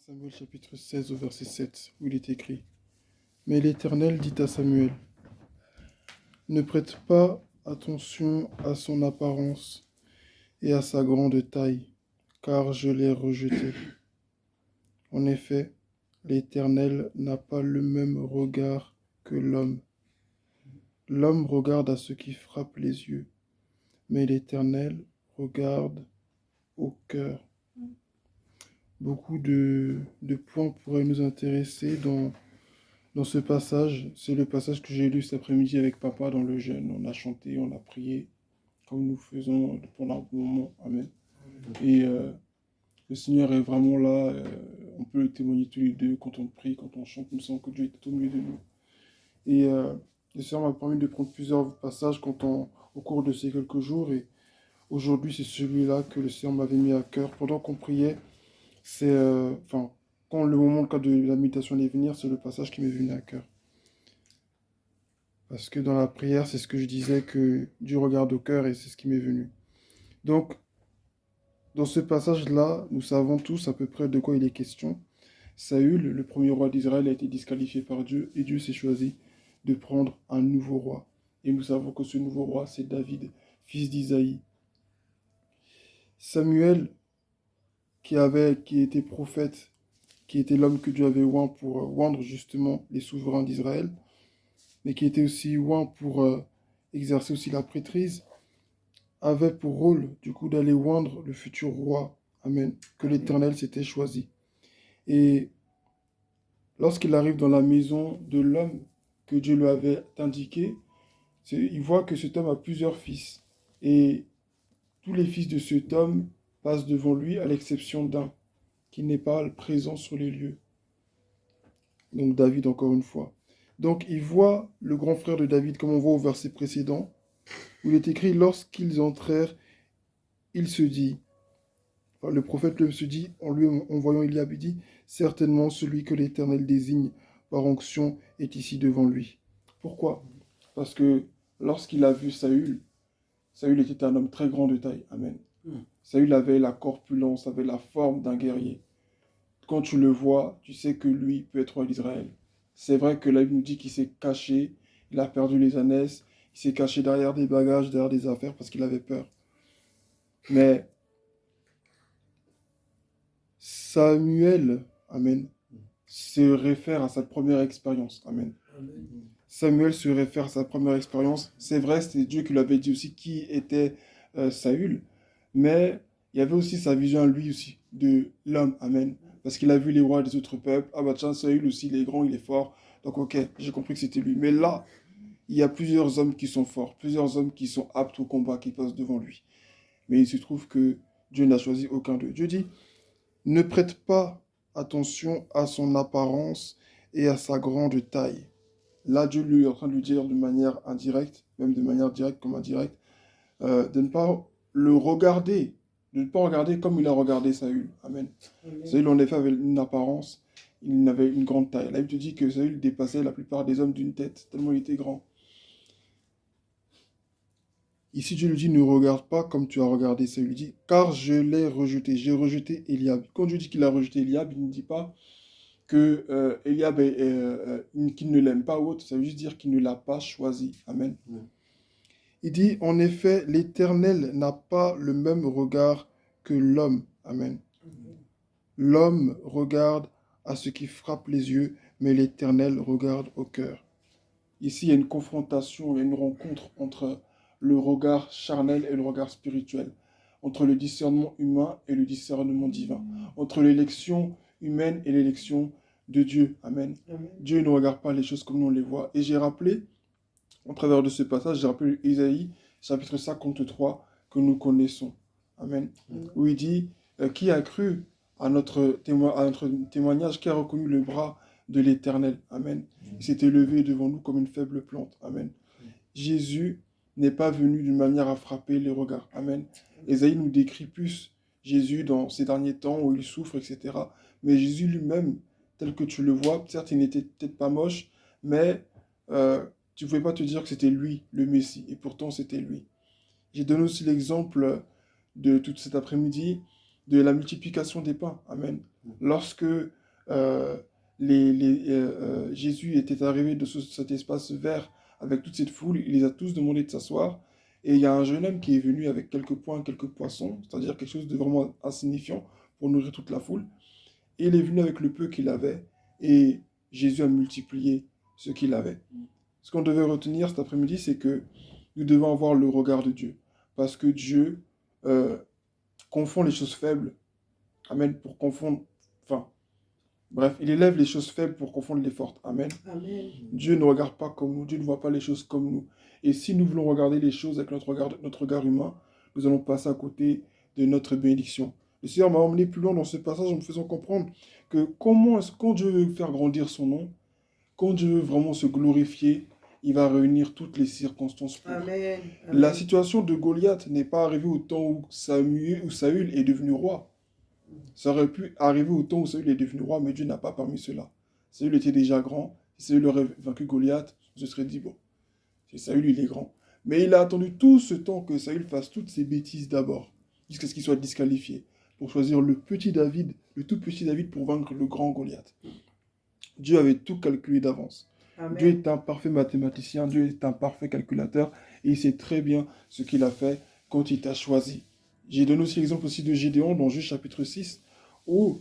Samuel chapitre 16 au verset 7, où il est écrit: Mais l'Éternel dit à Samuel: Ne prête pas attention à son apparence et à sa grande taille, car je l'ai rejeté. En effet, l'Éternel n'a pas le même regard que l'homme. L'homme regarde à ce qui frappe les yeux, mais l'Éternel regarde au cœur. Beaucoup de points pourraient nous intéresser dans ce passage. C'est le passage que j'ai lu cet après-midi avec papa dans le jeûne. On a chanté, on a prié, comme nous faisons pendant un bon moment. Amen. Et le Seigneur est vraiment là. On peut le témoigner tous les deux. Quand on prie, quand on chante, nous sentons que Dieu est au milieu de nous. Et le Seigneur m'a permis de prendre plusieurs passages au cours de ces quelques jours. Et aujourd'hui, c'est celui-là que le Seigneur m'avait mis à cœur. Pendant qu'on priait, quand le moment de la méditation allait venir, c'est le passage qui m'est venu à cœur. Parce que dans la prière, c'est ce que je disais, que Dieu regarde au cœur et c'est ce qui m'est venu. Donc, dans ce passage-là, nous savons tous à peu près de quoi il est question. Saül, le premier roi d'Israël, a été disqualifié par Dieu et Dieu s'est choisi de prendre un nouveau roi. Et nous savons que ce nouveau roi, c'est David, fils d'Isaïe. Samuel, qui était prophète, qui était l'homme que Dieu avait oint pour oindre justement les souverains d'Israël, mais qui était aussi oint pour exercer aussi la prêtrise, avait pour rôle du coup d'aller oindre le futur roi, amen, que l'Éternel s'était choisi. Et lorsqu'il arrive dans la maison de l'homme que Dieu lui avait indiqué, il voit que cet homme a plusieurs fils. Et tous les fils de cet homme passent devant lui, à l'exception d'un, qui n'est pas présent sur les lieux. Donc David, encore une fois. Donc il voit le grand frère de David, comme on voit au verset précédent, où il est écrit: Lorsqu'ils entrèrent, il se dit, le prophète lui se dit, en voyant Eliab, il dit: Certainement celui que l'Éternel désigne par onction est ici devant lui. Pourquoi? Parce que lorsqu'il a vu Saül, Saül était un homme très grand de taille. Amen. Saül avait la corpulence, avait la forme d'un guerrier. Quand tu le vois, tu sais que lui peut être roi d'Israël. C'est vrai que là, il nous dit qu'il s'est caché, il a perdu les ânesses, il s'est caché derrière des bagages, derrière des affaires parce qu'il avait peur. Mais Samuel, amen, se réfère à sa première expérience. Amen. Samuel se réfère à sa première expérience. C'est vrai, c'est Dieu qui lui avait dit aussi qui était Saül, mais il y avait aussi sa vision à lui aussi, de l'homme. Amen. Parce qu'il a vu les rois des autres peuples. Ah bah tiens, Saül aussi, il est grand, il est fort. Donc ok, j'ai compris que c'était lui. Mais là, il y a plusieurs hommes qui sont forts, plusieurs hommes qui sont aptes au combat, qui passent devant lui. Mais il se trouve que Dieu n'a choisi aucun d'eux. Dieu dit: Ne prête pas attention à son apparence et à sa grande taille. Là, Dieu lui est en train de lui dire de manière indirecte, même de manière directe comme indirecte, de ne pas le regarder, de ne pas regarder comme il a regardé Saül. Amen. Saül, en effet, avait une apparence, il avait une grande taille. Là, il te dit que Saül dépassait la plupart des hommes d'une tête, tellement il était grand. Ici, Dieu lui dit: Ne regarde pas comme tu as regardé Saül. Il dit: Car je l'ai rejeté, j'ai rejeté Eliab. Quand Dieu dit qu'il a rejeté Eliab, il ne dit pas que Eliab qu'il ne l'aime pas ou autre, ça veut juste dire qu'il ne l'a pas choisi. Amen. Il dit: En effet, l'Éternel n'a pas le même regard que l'homme. Amen. L'homme regarde à ce qui frappe les yeux, mais l'Éternel regarde au cœur. Ici, il y a une confrontation, il y a une rencontre entre le regard charnel et le regard spirituel, entre le discernement humain et le discernement divin, entre l'élection humaine et l'élection de Dieu. Amen. Amen. Dieu ne regarde pas les choses comme nous on les voit. Et j'ai rappelé, au travers de ce passage, j'ai rappelé Isaïe, chapitre 53, que nous connaissons. Amen. Où il dit, qui a cru à notre témoignage, qui a reconnu le bras de l'Éternel. Amen. Il s'est élevé devant nous comme une faible plante. Amen. Jésus n'est pas venu d'une manière à frapper les regards. Amen. Ésaïe nous décrit plus Jésus dans ces derniers temps où il souffre, etc. Mais Jésus lui-même, tel que tu le vois, certes, il n'était peut-être pas moche, mais tu ne pouvais pas te dire que c'était lui, le Messie. Et pourtant, c'était lui. J'ai donné aussi l'exemple de tout cet après-midi de la multiplication des pains. Amen. Lorsque Jésus était arrivé de cet espace vert avec toute cette foule, il les a tous demandé de s'asseoir. Et il y a un jeune homme qui est venu avec quelques points, quelques poissons, c'est-à-dire quelque chose de vraiment insignifiant pour nourrir toute la foule. Et il est venu avec le peu qu'il avait, et Jésus a multiplié ce qu'il avait. Ce qu'on devait retenir cet après-midi, c'est que nous devons avoir le regard de Dieu. Parce que Dieu euh, confond les choses faibles, amen, pour confondre, enfin, bref, il élève les choses faibles pour confondre les fortes, amen. Amen. Dieu ne regarde pas comme nous, Dieu ne voit pas les choses comme nous. Et si nous voulons regarder les choses avec notre regard humain, nous allons passer à côté de notre bénédiction. Le Seigneur m'a emmené plus loin dans ce passage en me faisant comprendre que comment est-ce quand Dieu veut faire grandir son nom, quand Dieu veut vraiment se glorifier, il va réunir toutes les circonstances pour. Amen. La Amen. situation de Goliath n'est pas arrivée au temps où Saül est devenu roi. Ça aurait pu arriver au temps où Saül est devenu roi, mais Dieu n'a pas permis cela. Saül était déjà grand. Si Saül aurait vaincu Goliath, on se serait dit, bon, c'est Saül, il est grand. Mais il a attendu tout ce temps que Saül fasse toutes ses bêtises d'abord, jusqu'à ce qu'il soit disqualifié, pour choisir le petit David, le tout petit David pour vaincre le grand Goliath. Dieu avait tout calculé d'avance. Dieu Amen. est un parfait mathématicien, Dieu est un parfait calculateur, et il sait très bien ce qu'il a fait quand il t'a choisi. J'ai donné aussi l'exemple aussi de Gédéon dans Juge chapitre 6, où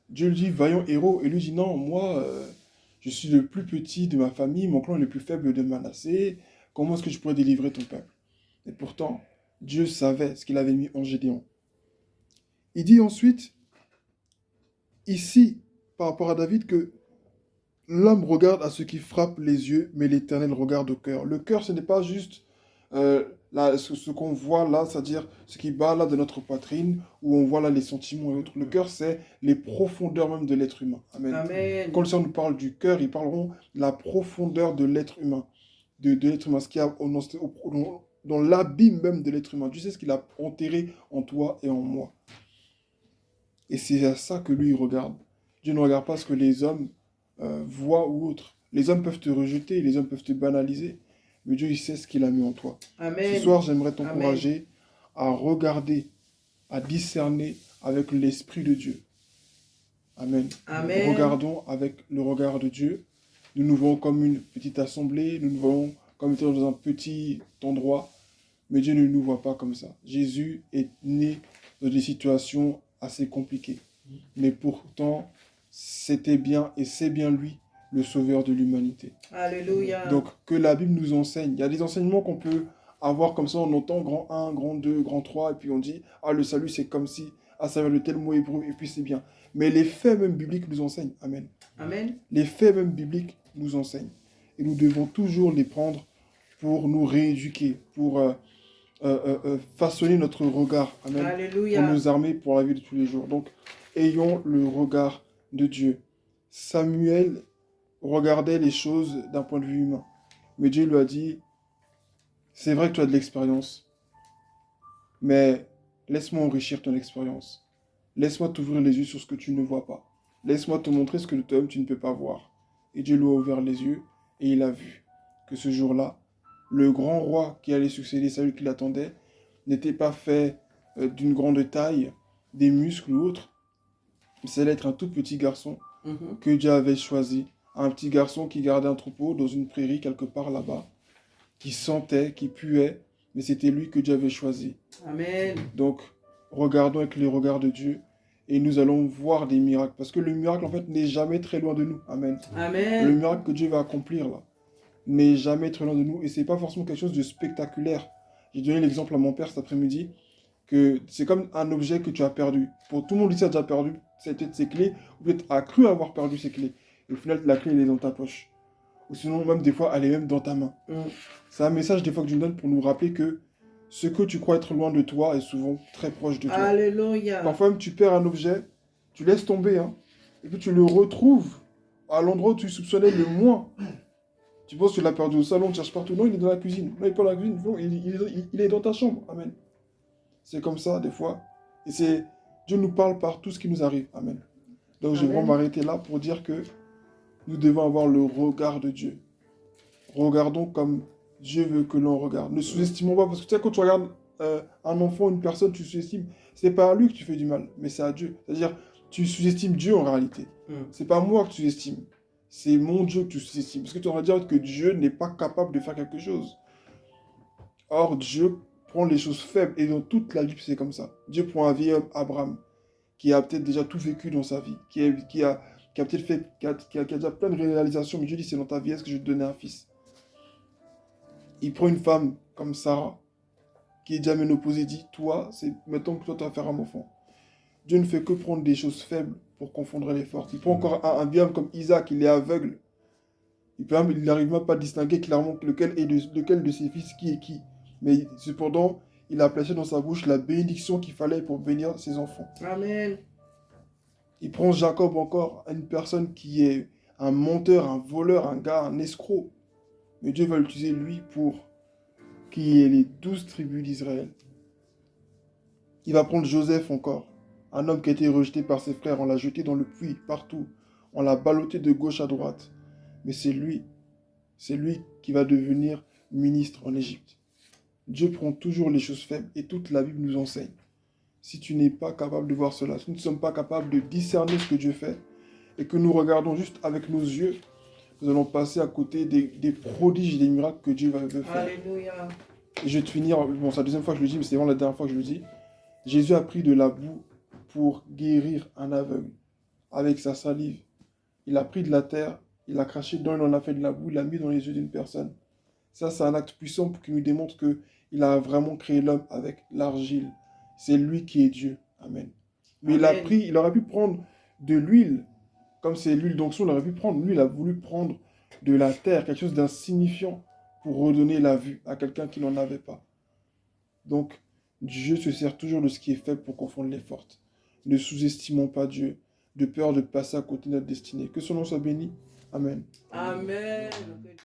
Dieu lui dit, vaillant héros, et lui dit, non, moi, je suis le plus petit de ma famille, mon clan est le plus faible de Manassé, comment est-ce que je pourrais délivrer ton peuple? Et pourtant, Dieu savait ce qu'il avait mis en Gédéon. Il dit ensuite, ici, par rapport à David, que l'homme regarde à ce qui frappe les yeux, mais l'Éternel regarde au cœur. Le cœur, ce n'est pas juste ce qu'on voit là, c'est-à-dire ce qui bat là de notre poitrine, où on voit là les sentiments et autres. Le cœur, c'est les profondeurs même de l'être humain. Amen. Amen. Quand le Seigneur nous parle du cœur, ils parleront de la profondeur de l'être humain, de l'être humain, ce qu'il y a dans l'abîme même de l'être humain. Tu sais ce qu'il a enterré en toi et en moi. Et c'est à ça que lui, il regarde. Dieu ne regarde pas ce que les hommes voient ou autre. Les hommes peuvent te rejeter, les hommes peuvent te banaliser, mais Dieu, il sait ce qu'il a mis en toi. Amen. Ce soir, j'aimerais Amen. t'encourager à regarder, à discerner avec l'Esprit de Dieu. Amen. Amen. Regardons avec le regard de Dieu. Nous nous voyons comme une petite assemblée, nous nous voyons comme étant dans un petit endroit, mais Dieu ne nous voit pas comme ça. Jésus est né dans des situations assez compliquées, mais pourtant, c'était bien et c'est bien lui, le sauveur de l'humanité. Alléluia. Donc, que la Bible nous enseigne. Il y a des enseignements qu'on peut avoir comme ça, on entend grand 1, grand 2, grand 3, et puis on dit, ah, le salut, c'est comme si, ah, ça vient de tel mot hébreu, et puis c'est bien. Mais les faits même bibliques nous enseignent. Amen. Amen. Les faits même bibliques nous enseignent. Et nous devons toujours les prendre pour nous rééduquer, pour façonner notre regard. Amen. Alléluia. Pour nous armer pour la vie de tous les jours. Donc, ayons le regard de Dieu. Samuel regardait les choses d'un point de vue humain. Mais Dieu lui a dit, c'est vrai que tu as de l'expérience, mais laisse-moi enrichir ton expérience. Laisse-moi t'ouvrir les yeux sur ce que tu ne vois pas. Laisse-moi te montrer ce que toi-même tu ne peux pas voir. Et Dieu lui a ouvert les yeux et il a vu que ce jour-là, le grand roi qui allait succéder celui qui l'attendait n'était pas fait d'une grande taille, des muscles ou autre. Il allait être un tout petit garçon que Dieu avait choisi. Un petit garçon qui gardait un troupeau dans une prairie quelque part là-bas, qui sentait, qui puait, mais c'était lui que Dieu avait choisi. Amen. Donc, regardons avec les regards de Dieu et nous allons voir des miracles. Parce que le miracle, en fait, n'est jamais très loin de nous. Amen. Amen. Le miracle que Dieu va accomplir, là, n'est jamais très loin de nous. Et c'est pas forcément quelque chose de spectaculaire. J'ai donné l'exemple à mon père cet après-midi, que c'est comme un objet que tu as perdu. Pour tout le monde ici a déjà perdu ses clés, ou peut-être a cru avoir perdu ses clés. Et au final, la clé, elle est dans ta poche. Ou sinon, même des fois, elle est même dans ta main. C'est un message des fois que je nous donne pour nous rappeler que ce que tu crois être loin de toi est souvent très proche de toi. Alléluia. Parfois même, tu perds un objet, tu laisses tomber, hein, et puis tu le retrouves à l'endroit où tu soupçonnais le moins. Tu penses que tu l'as perdu au salon, tu cherches partout. Non, il est dans la cuisine. Non, il n'est pas dans la cuisine. Non, il est dans ta chambre. Amen. C'est comme ça, des fois. Et c'est Dieu nous parle par tout ce qui nous arrive. Amen. Donc, je vais Amen. m'arrêter là pour dire que nous devons avoir le regard de Dieu. Regardons comme Dieu veut que l'on regarde. Ne sous-estimons pas, parce que tu sais, quand tu regardes un enfant, une personne, tu sous-estimes. C'est pas à lui que tu fais du mal, mais c'est à Dieu. C'est-à-dire, Tu sous-estimes Dieu en réalité. Mm. C'est pas moi que tu sous-estimes. C'est mon Dieu que tu sous-estimes. Parce que tu vas dire que Dieu n'est pas capable de faire quelque chose. Or, Dieu prend les choses faibles. Et dans toute la Bible, c'est comme ça. Dieu prend un vieil homme, Abraham, qui a peut-être déjà tout vécu dans sa vie, qui a peut-être fait, qui a déjà plein de réalisations, mais Dieu dit, c'est dans ta vieillesse que je vais te donner un fils. Il prend une femme comme Sarah, qui est déjà ménopausée, dit, toi, c'est maintenant que toi, tu vas faire un enfant. Dieu ne fait que prendre des choses faibles pour confondre les fortes. Il prend encore un vieil homme comme Isaac, il est aveugle. Il n'arrive même pas à distinguer clairement lequel de ses fils qui est qui. Mais cependant, il a placé dans sa bouche la bénédiction qu'il fallait pour bénir ses enfants. Amen. Il prend Jacob encore, une personne qui est un menteur, un voleur, un gars, un escroc. Mais Dieu va l'utiliser lui pour qu'il y ait les 12 tribus d'Israël. Il va prendre Joseph encore, un homme qui a été rejeté par ses frères. On l'a jeté dans le puits, partout. On l'a ballotté de gauche à droite. Mais c'est lui qui va devenir ministre en Égypte. Dieu prend toujours les choses faibles et toute la Bible nous enseigne. Si tu n'es pas capable de voir cela, si nous ne sommes pas capables de discerner ce que Dieu fait et que nous regardons juste avec nos yeux, nous allons passer à côté des prodiges et des miracles que Dieu veut faire. Alléluia. Et je vais te finir, bon, c'est la deuxième fois que je le dis, mais c'est vraiment la dernière fois que je le dis. Jésus a pris de la boue pour guérir un aveugle avec sa salive. Il a pris de la terre, il a craché dedans, il en a fait de la boue, il l'a mis dans les yeux d'une personne. Ça, c'est un acte puissant pour qu'il nous démontre qu'il a vraiment créé l'homme avec l'argile. C'est lui qui est Dieu. Amen. Mais Amen. il aurait pu prendre de l'huile, comme c'est l'huile d'onction, il aurait pu prendre. Lui, il a voulu prendre de la terre, quelque chose d'insignifiant, pour redonner la vue à quelqu'un qui n'en avait pas. Donc, Dieu se sert toujours de ce qui est faible pour confondre les fortes. Ne sous-estimons pas Dieu, de peur de passer à côté de notre destinée. Que son nom soit béni. Amen. Amen.